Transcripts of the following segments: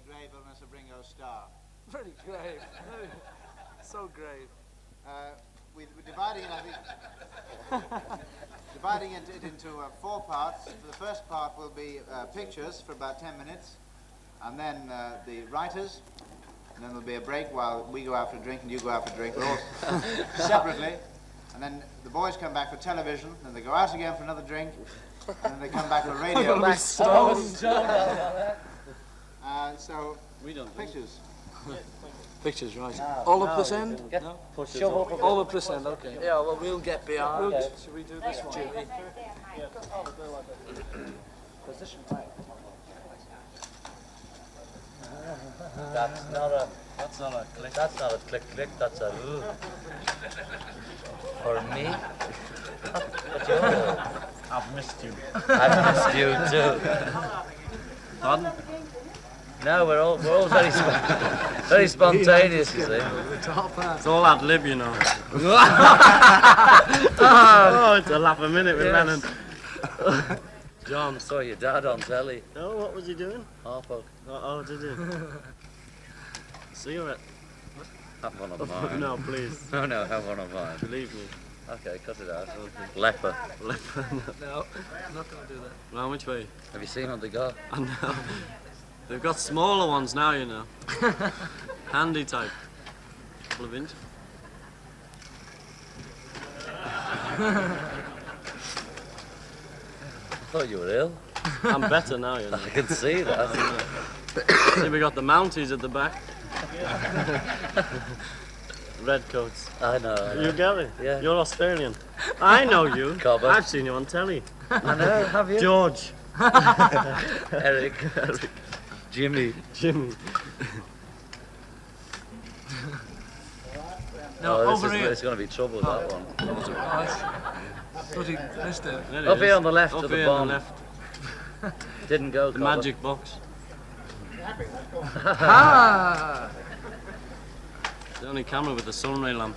grave illness of Ringo Starr. Very grave. So grave. We're dividing it, I think, dividing it into 4 parts. The first part will be pictures for about 10 minutes, and then the writers, and then there'll be a break while we go out for a drink and you go out for a drink, all separately, and then the boys come back for television, then they go out again for another drink, and then they come back for radio. So, we don't pictures. Pictures, right. All up this end? No? All up this end, okay. Yeah, well, we'll get behind. Okay. Should we do this one? Jimmy? Position right. That's not a click. That's not a click. That's a ooh. For me. But you I've missed you. I've missed you too. Pardon? No, we're all very very spontaneous, you see. It's all ad lib, you know. Oh, it's a laugh a minute with Lennon. John saw your dad on telly. Oh, what was he doing? Harpo. Oh, did he? Cigarette? Have one of mine. No, please. No, have one of mine. Believe me. Okay, cut it out. Leper. Leper. No, I'm not going to do that. Well, which way? Have you seen what they got? I know. They've got smaller ones now, you know. Handy type. Couple of inch. I thought you were ill. I'm better now, you know. I can see that. See, we got the Mounties at the back. Red coats. I know. You Gary? Yeah. You're Australian. I know you. Cobber. I've seen you on telly. I know, have you? George. Eric. Jimmy. No, Oh, over here. It's going to be trouble with that one. Bloody missed it. There it Up is. here on the left Up of the here bomb. on the left. Didn't go, The Cobber. magic box. Ah! The only camera with the sunray lamp.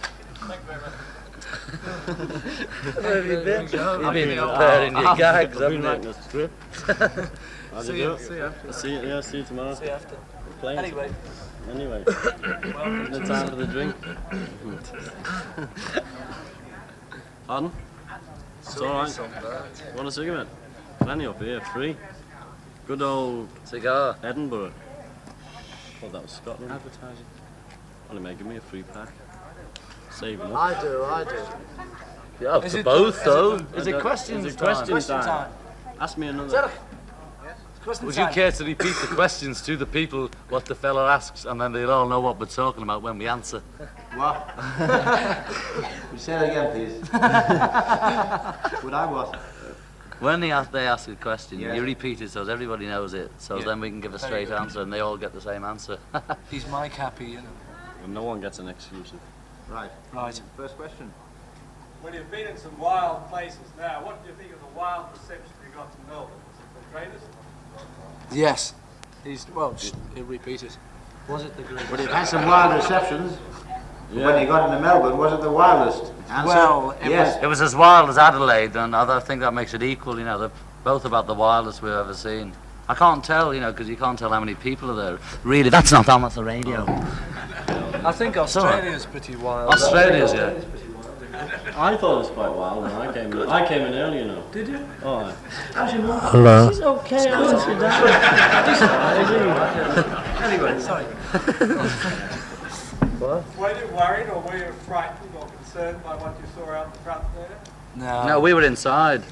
Where have you been? You've been I've preparing your gags, I've been haven't writing you? a script. How'd See you you do? after. See you tomorrow. See you after. Playing. Anyway. Anyway. The time for the drink. Pardon? It's alright. Want a cigarette? Plenty up here, free. Good old Cigar. Edinburgh. Oh, that was Scotland. Advertising. Only may give me a free pack. Saving up. I do. Yeah, Is for it- both though. Is it questions Is it time? question time? Ask me another. Question Would you time. care to repeat the questions to the people what the fella asks, and then they'll all know what we're talking about when we answer? What? Would you say that again, please? Would I what? When they ask a question, Yes. you repeat it so that everybody knows it, so then we can give a straight answer and they all get the same answer. He's my cappy, you know. And no one gets an exclusive. Right. Right. First question. Well, you've been in some wild places now. What do you think of the wild reception you got in Melbourne? Was it the greatest? Yes. He'll repeat it. Was it the greatest? But you've had some wild receptions. When you got into Melbourne, was it the wildest? Answer, Well, it yes. It was as wild as Adelaide, and I think that makes it equal, you know, they're both about the wildest we've ever seen. I can't tell, you know, because you can't tell how many people are there. Really, that's not on, that's the radio. I think Australia's pretty wild. Australia's, yeah. I thought it was quite wild when I came in. I came in early, you know. Did you? Oh, aye. Hello. It's okay, I'll sit down. Anyway, sorry. Were you worried or were you frightened or concerned by what you saw out the front there? No, we were inside.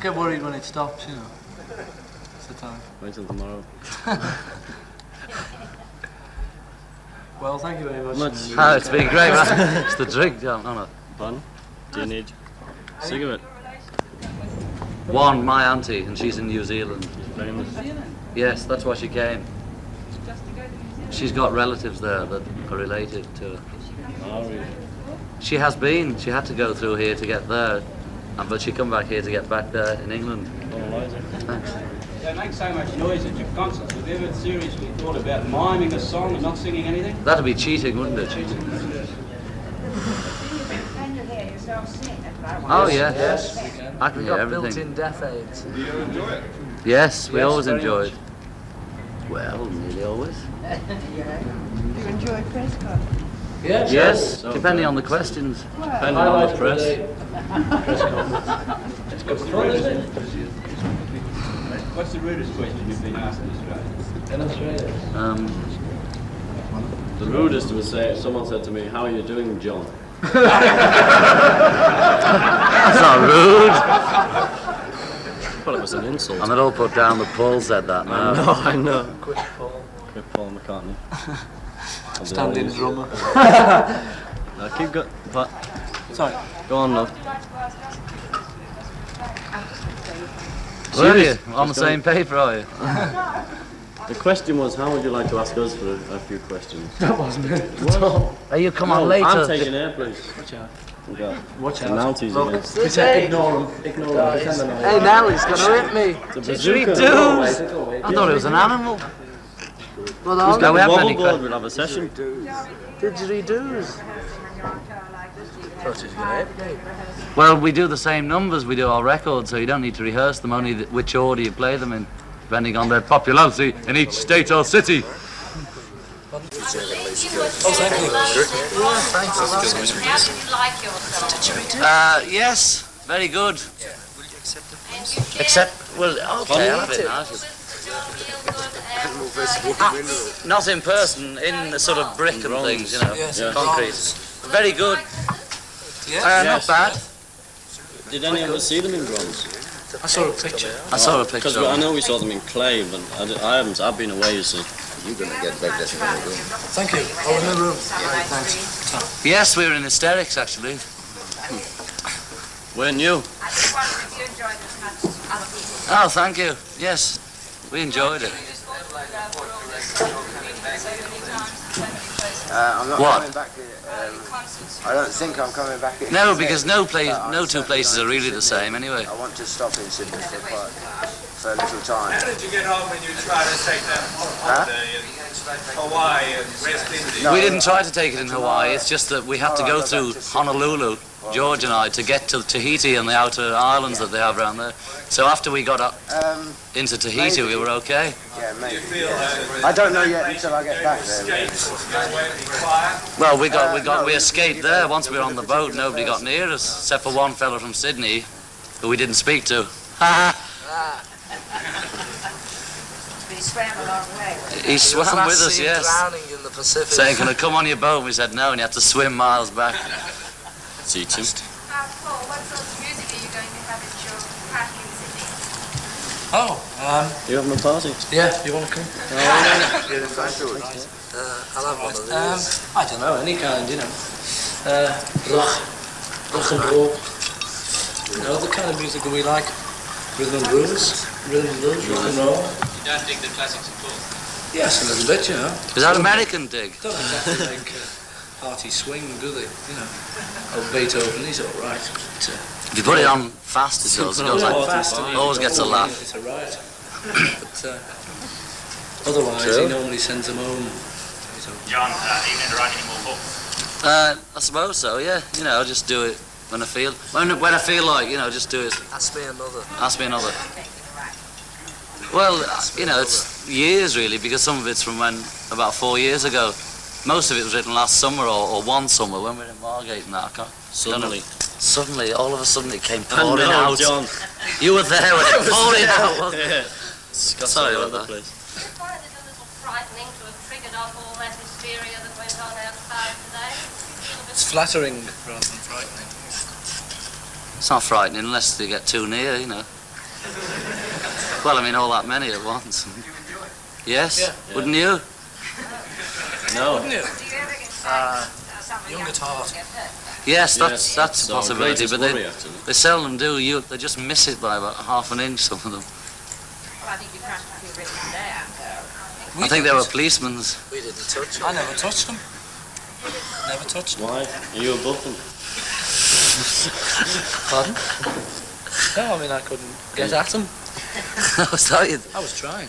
Get worried when it stops, you know. It's the time. Wait till tomorrow. Well, thank you very much. Oh, it's been great. It's the drink, John. Oh, no. Fun? Do you need cigarette? One, my auntie, and she's in New Zealand. Famous. Yes, that's why she came. She's got relatives there that are related to her. Oh, really? She has been. She had to go through here to get there, but she come back here to get back there in England. Oh, Eliza. Thanks. They make so much noise at your concerts. Have you ever seriously thought about miming a song and not singing anything? That'd be cheating, wouldn't it? Can you hear yourself sing at that one? Oh, yes. I can We've hear got everything. built-in deaf aids. Do you enjoy it? Yes, we always very enjoyed. Well, nearly always. Do you enjoy press club? Yes, depending on the questions. Depending on the press. It's good fun, isn't it? What's the rudest question you've been asked in Australia? The rudest was someone said to me, "How are you doing, John?" That's not rude. Well, it was an insult. And they're all put down that Paul said that now. I know. Quick Paul McCartney. Standing drummer. Now keep going. But Sorry. go on, love. Were you? On the same paper, are you? The question was, how would you like to ask us for a few questions? That wasn't it at all. Hey, you come on later. I'm taking air, please. Watch out. Watch out. Mounties Look, again. Pretend, ignore him. Ignore him. Pretend they're not here. Hey, now he's gonna hit me. It's a Didgeridoo. bazooka. I thought it was an animal. Well, Who's no, got we the have wobble many board? We'll have a session. didgeridoos. Thought he was gonna hit me. Well, we do the same numbers we do our records, so you don't need to rehearse them, only which order you play them in, depending on their popularity in each state or city. Oh, thank you. How do you like yourself? Yes, very good. Except, well, okay, I'll have it now. Not in person, in the sort of brick and things, you know, concrete. Very good. Not bad. Did any of us see them in bronze? I saw a picture. I saw a Because picture. I know we saw them in clay, but I haven't. I've been away, you see. You're going to get back this in the room. Thank you. Oh, in the room. Thanks. Yes, we were in hysterics, actually. We're new. I just wondered if you enjoyed it as much as other people. Oh, thank you. Yes, we enjoyed it. I'm not What? coming back. I don't think I'm coming back. No, because no two places are really the same anyway. I want to stop in Sydney for a little time. How did you get home when you tried to take that holiday in Hawaii and West Indies? We didn't try to take it in Hawaii, it's just that we had to go through Honolulu, George and I, to get to Tahiti and the outer islands that they have around there. So after we got up into Tahiti, we were okay. Yeah, maybe. I don't know yet until I get back there. Well, we escaped there. Once we were on the boat, nobody got near us, except for one fellow from Sydney, who we didn't speak to. He swam a long way. He swam with us, yes. Drowning in the Pacific. Saying, can I come on your boat? We said no, and he had to swim miles back. Teach him. Paul, what sort of music are you going to have at your party in Sydney? Oh, You having a party? yeah, you want to come? I'll have one of these. I don't know, any kind, you know. Rock and roll. You know, the kind of music that we like. Rhythm and blues, rock and roll. You don't dig the classics at all? Yes, a little bit, you know. Is that American dig? Don't exactly make party swing, do they? You know. Oh, Beethoven, he's all right. But, If you put it on fast, it goes like, fast, always gets a laugh. It's a riot. But otherwise, he normally sends them home. John, you need to write any more books? I suppose so, yeah. You know, I'll just do it when I feel. When I feel like, you know, just do it. Ask me another. Ask me another. Well, you know, it's years really, because some of it's from about 4 years ago. Most of it was written last summer or one summer when we were in Margate and that. Suddenly, all of a sudden it came pouring out. John. You were there when it pouring out, wasn't it? Yeah. Sorry about that. I find it a little frightening to have triggered off all that hysteria that went on outside today. It's flattering rather than frightening. It's not frightening unless they get too near, you know. Well, I mean, all that many at once. Yes, Yeah. wouldn't you? No. Wouldn't you? Do you ever get something Young at heart. get hurt? Yes, Yes, that's a our possibility, greatest but worry, actually. they seldom do. They just miss it by about half an inch, some of them. Well, I think you practically written down. I think they were policemen's. We didn't touch them. I never touched them. Never touched them. Why? Are you above them? Pardon? No, I mean, I couldn't get at them. I was tired. I was trying.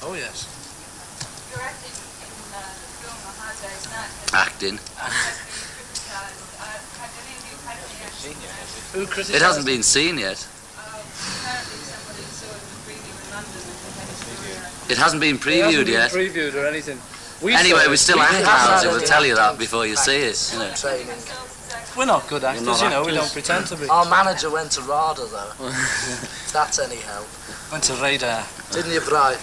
Oh, yes. You're acting in the film A Hard Day's Night. Acting. I believe you practically actually Who criticised It hasn't been seen yet. apparently somebody saw him breathing It hasn't been previewed It yet. hasn't been previewed or anything. Anyway, saw we it. still act have now, so we'll tell you that before you see it. You know. Training. We're not good actors, not you know, we actors. don't pretend to be. Our manager went to RADA though. If that's any help. Went to radar. Didn't you, Bright?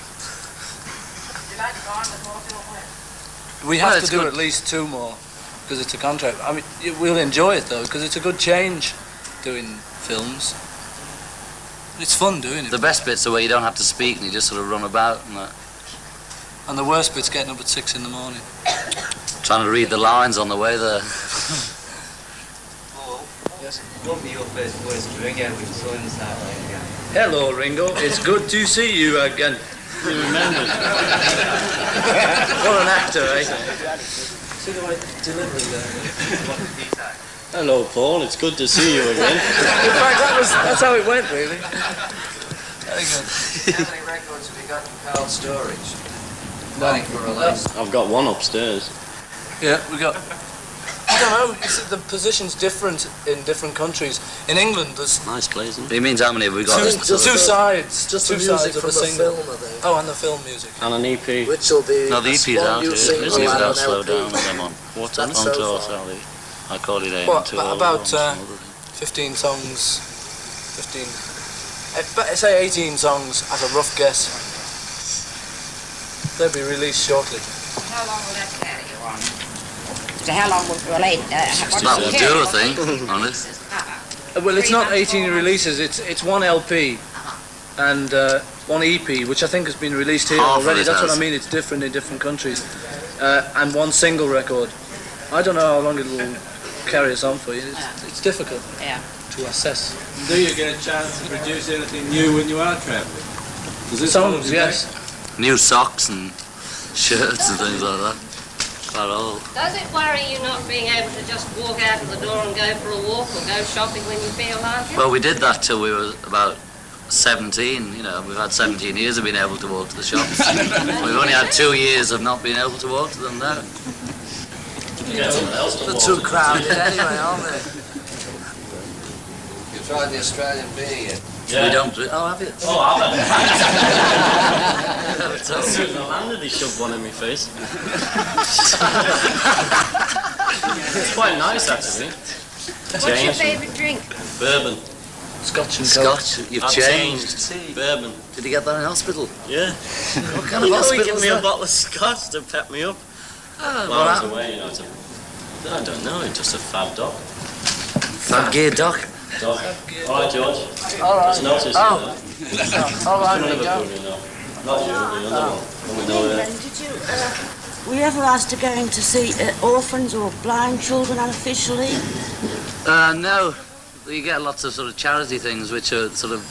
We Well, have it's to do good. at least 2 more, because it's a contract. I mean, we'll enjoy it though, because it's a good change doing films. It's fun doing it. The best bits are where you don't have to speak and you just sort of run about and that. And the worst bit's getting up at 6 in the morning. Trying to read the lines on the way there. Yes. What will be your first words to Ringo when you saw him this night again? Hello, Ringo. It's good to see you again. You remember? What an actor, eh? See the way delivery there. Hello, Paul. It's good to see you again. In fact, that's how it went, really. Very good. How many records have you got in Carl's storage? No. Waiting for release. I've got one upstairs. Yeah, we got. I don't know. You see, the position's different in different countries. In England, there's Nice place, isn't it? He means how many have we got? two sides. Just two the music sides of from a the single. film, I think. Oh, and the film music. And an EP. Which will be No, the EP's one out. new It single isn't even and don't an slow LP. down with them on. What's That's that? so On tour, far. Sally. I call it in. What, tour, about, and some other thing. 15 songs. 15. But say 18 songs as a rough guess. They'll be released shortly. How long will that carry you on? So how long will relate? That will do, I think, on it. Well, it's not 18 releases. It's one LP and one EP, which I think has been released here Half of already. it That's what has. I mean. It's different in different countries, and one single record. I don't know how long it will carry us on for you. It's difficult to assess. Do you get a chance to produce anything new when you are travelling? Does this Songs, yes. New socks and shirts and things like that. Quite all. Does it worry you not being able to just walk out of the door and go for a walk or go shopping when you feel like it? Well, we did that till we were about 17, you know. We've had 17 years of being able to walk to the shops. We've only had 2 years of not being able to walk to them now. They're too crowded anyway, aren't they? You tried the Australian beer yet? We don't do. Oh, have you? Oh, I haven't. As soon as I landed, he shoved one in my face. It's quite nice, actually. What's your favourite drink? Bourbon. Scotch and Coke. Scotch, you've I've changed. Bourbon. Did you get that in hospital? Yeah. What kind of He hospital gave is me a that? bottle of scotch to pep me up. Ah, While what I was happened? away, you know. I don't know. It's just a fab dog. Fab gear doc. Dog. All right, George. All right. Just noticed. Oh. All right, Never Ringo. put it up. Not you, the other one. We know that. Did you, were you ever asked to go in to see orphans or blind children unofficially? No. You get lots of sort of charity things which are sort of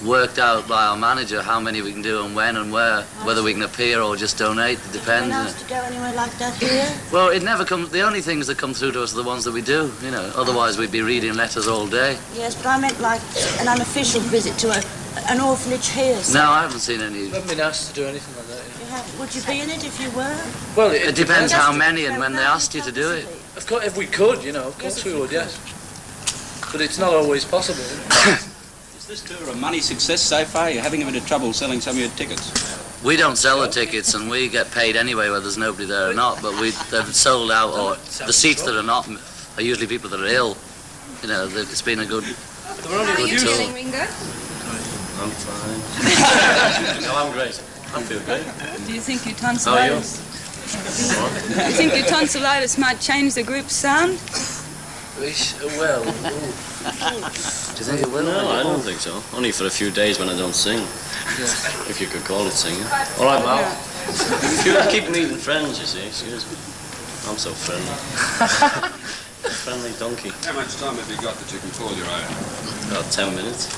worked out by our manager, how many we can do and when and where, whether we can appear or just donate, it depends. Been asked to go anywhere like that here? Well, it never comes, the only things that come through to us are the ones that we do, you know, otherwise we'd be reading letters all day. Yes, but I meant like an unofficial visit to an orphanage here. So No, I haven't seen any. You haven't been asked to do anything like that. you have, would you be in it if you were? Well, It depends how many and when they asked you to do it. Of course, if we could, you know, of course we would, yes. But it's not always possible. Is this tour a money success so far? You're having a bit of trouble selling some of your tickets. We don't sell the tickets and we get paid anyway whether there's nobody there or not, but they've sold out, or the seats that are not are usually people that are ill. You know, it's been a good How are you tour. feeling, Ringo? I'm fine. No, I'm great. I feel great. Do you think your How are you? tonsillitis? Do you think your tonsillitis might change the group's sound? Well, Do you think it will? No, I don't think so. Only for a few days when I don't sing. If you could call it singing. All right, Mal. You keep meeting friends, you see. Excuse me. I'm so friendly. Friendly donkey. How much time have you got that you can call your own? About 10 minutes.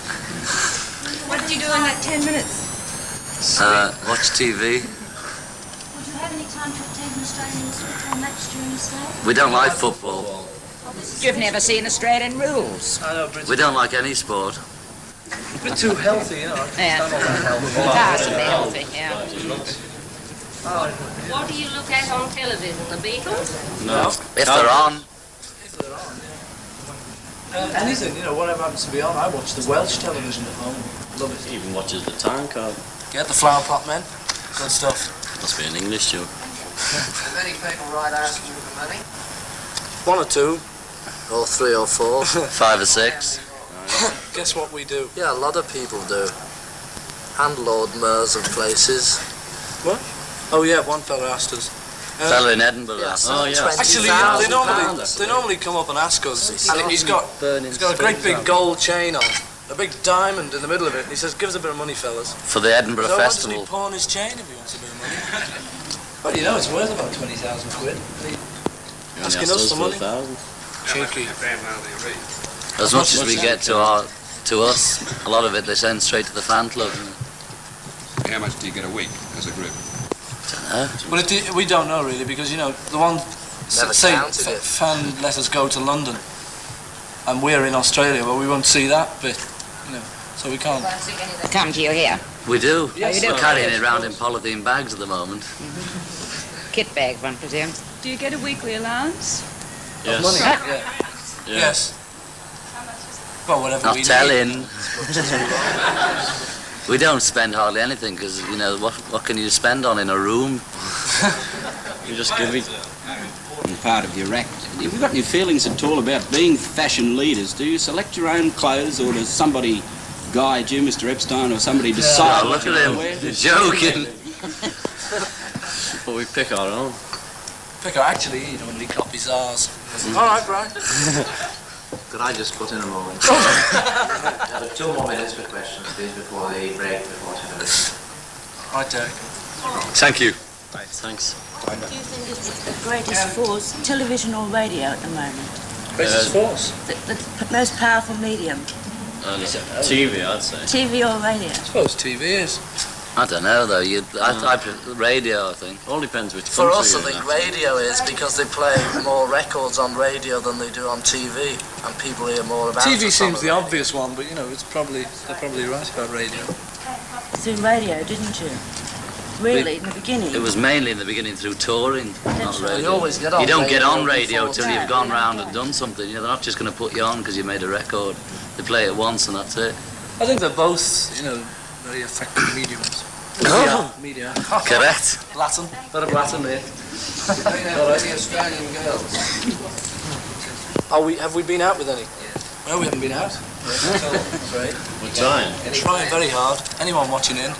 What did you do in that 10 minutes? Watch TV. Would you have any time to attend an Australian football match during your stay? We don't like football. You've never seen Australian rules. I know, Bridget. We don't like any sport. A bit too healthy, you know. I Yeah. can't stand all that healthy. That's a bit healthy, yeah. What do you look at on television? The Beatles? No. If they're on, If they're on, yeah. Anything, you know, whatever happens to be on. I watch the Welsh television at home. Love it. Even watches the time card. Get the flower pot men. Good stuff. Must be an English joke. Do many people write asking for money? 1 or 2. Or 3 or 4. 5 or 6. Guess what we do? Yeah, a lot of people do. And Lord Mayors of places. What? Oh yeah, one fella asked us. Fella in Edinburgh. Yeah. Oh yeah. Actually, they normally come up and ask us. He's got a great big gold chain on, a big diamond in the middle of it. He says, "Give us a bit of money, fellas." For the Edinburgh so Festival. Why doesn't he pawn his chain if he wants a bit of money? Well, you know, it's worth about 20,000 quid. Asking us for money. Cheeky. As much as we get to us, a lot of it they send straight to the fan club. How much do you get a week as a group? Well, we don't know really, because you know the one say fan let us go to London, and we're in Australia, but we won't see that bit, you know, so we can't. Come to you here. We do. Yes. We're carrying it around in polythene bags at the moment. Kit bag, one presume. Do you get a weekly allowance? Yes. Money? Yeah. Yes. Well, whatever Not we telling. need. We don't spend hardly anything because, you know, what can you spend on in a room? You just give it part of your act. Have you got any feelings at all about being fashion leaders? Do you select your own clothes, or does somebody guide you, Mr. Epstein, or somebody decide? Oh, look at him. You're joking. But we pick our own. Actually, he normally copies ours. All right, Brian. Could I just put in a moment? Have 2 more minutes for questions, please, before the break, before 10 minutes. Right, Derek. Thank you. Do Thanks. you think it's the greatest force, television or radio at the moment? Greatest force? The most powerful medium? TV, I'd say. TV or radio? I suppose TV is. I don't know though. I prefer radio, I think. All depends which For country us, I you're think in. radio is because they play more records on radio than they do on TV, and people hear more about TV it. seems the obvious one, but you know, they're probably right about radio. Through radio, didn't you? Really, in the beginning? It was mainly in the beginning through touring, not radio. You always get on You don't get radio on radio before till you've gone round and done something. You know, they're not just going to put you on because you made a record. They play it once and that's it. I think they're both, you know, very effective mediums. Media. Correct. Latin. A lot of Latin there. Any Australian girls? Have we been out with any? No, we haven't been out. Great. We're trying. Trying very hard. Anyone watching in?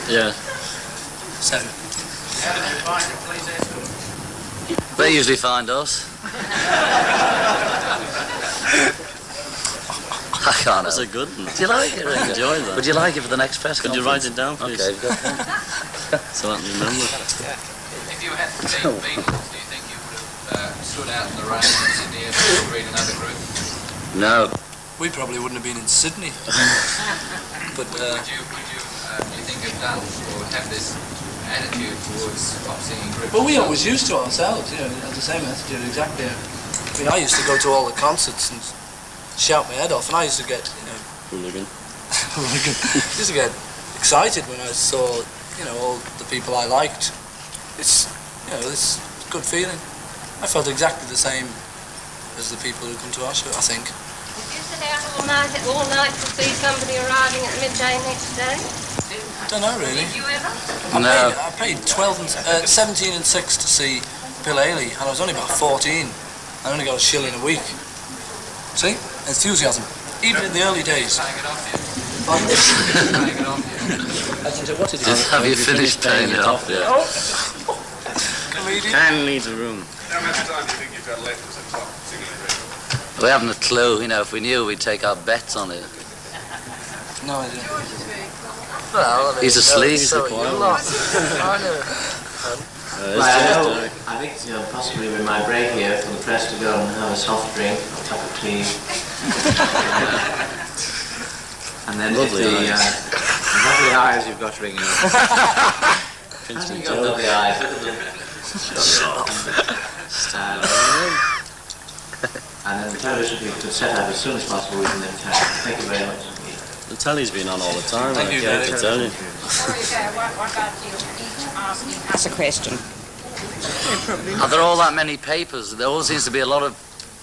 Yeah. 7. They usually find us. I can't. That's a good one. Do you like it? I enjoy that. Would you like it for the next press Could conference? you write it down, please? Okay, go on. So I can remember. If you had been Beatles, do you think you would have stood out in the rain in Sydney and agreed another group? No. We probably wouldn't have been in Sydney. But would you think have done or have this attitude towards pop singing groups? well, we always used to ourselves, you know, had the same attitude exactly. I mean, I used to go to all the concerts and shout my head off, and I used to get, you know, Hooligan. used to get excited when I saw, you know, all the people I liked. It's, you know, it's a good feeling. I felt exactly the same as the people who come to our show, I think. Did you sit out all night to see somebody arriving at midday next day? Don't know really. Did you ever? I paid 17 and 6 to see Bill Haley, and I was only about 14. I only got a shilling a week. See? Enthusiasm. Even in the early days. Have you finished paying it off yet? Can leave the room. How much time do you think you've got left as a top singing group? We haven't a clue. You know, if we knew, we'd take our bets on it. No idea. Well, I mean, He's asleep. So you lot. I know. I think, you know, possibly we might break here for the press to go and have a soft drink, a cup of tea. And then Lovely if the lovely eyes you've got ringing up. Princeton You've got lovely eyes. Look at them. And then the television people to set up as soon as possible within the time. Thank you very much. The telly's been on all the time. Thank you, I can tell you. That's a question. Are there all that many papers? There always seems to be a lot of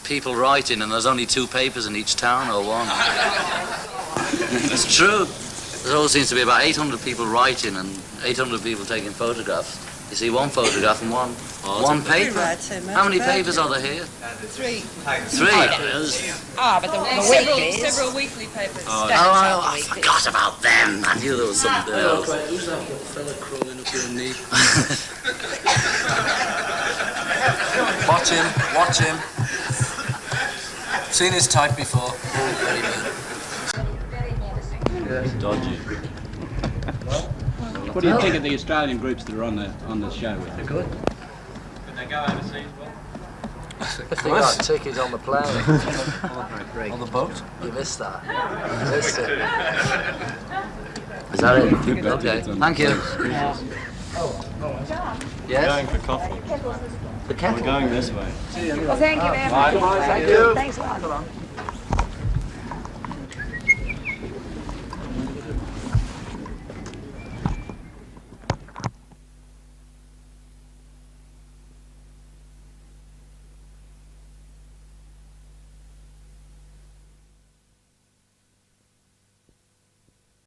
people writing, and there's only 2 papers in each town, or one. It's true. There always seems to be about 800 people writing and 800 people taking photographs. You see one photograph and one paper. How many papers are there here? 3. 3? But the weeklies. Several weekly papers. I forgot about them. I knew there was something else. Who's that little fella crawling up your knee? Watch him. Seen his type before. Very bad. Dodgy. What do you think of the Australian groups that are on the show? They're good. Could they go overseas, Bob? If they got tickets on the plane. On the boat? You missed that. You missed it. Is that it? Okay. Thank you. Yes? Going for coffee. The kettle? We're going this way. Well, thank you very much. Bye. Thank you. Thanks a lot.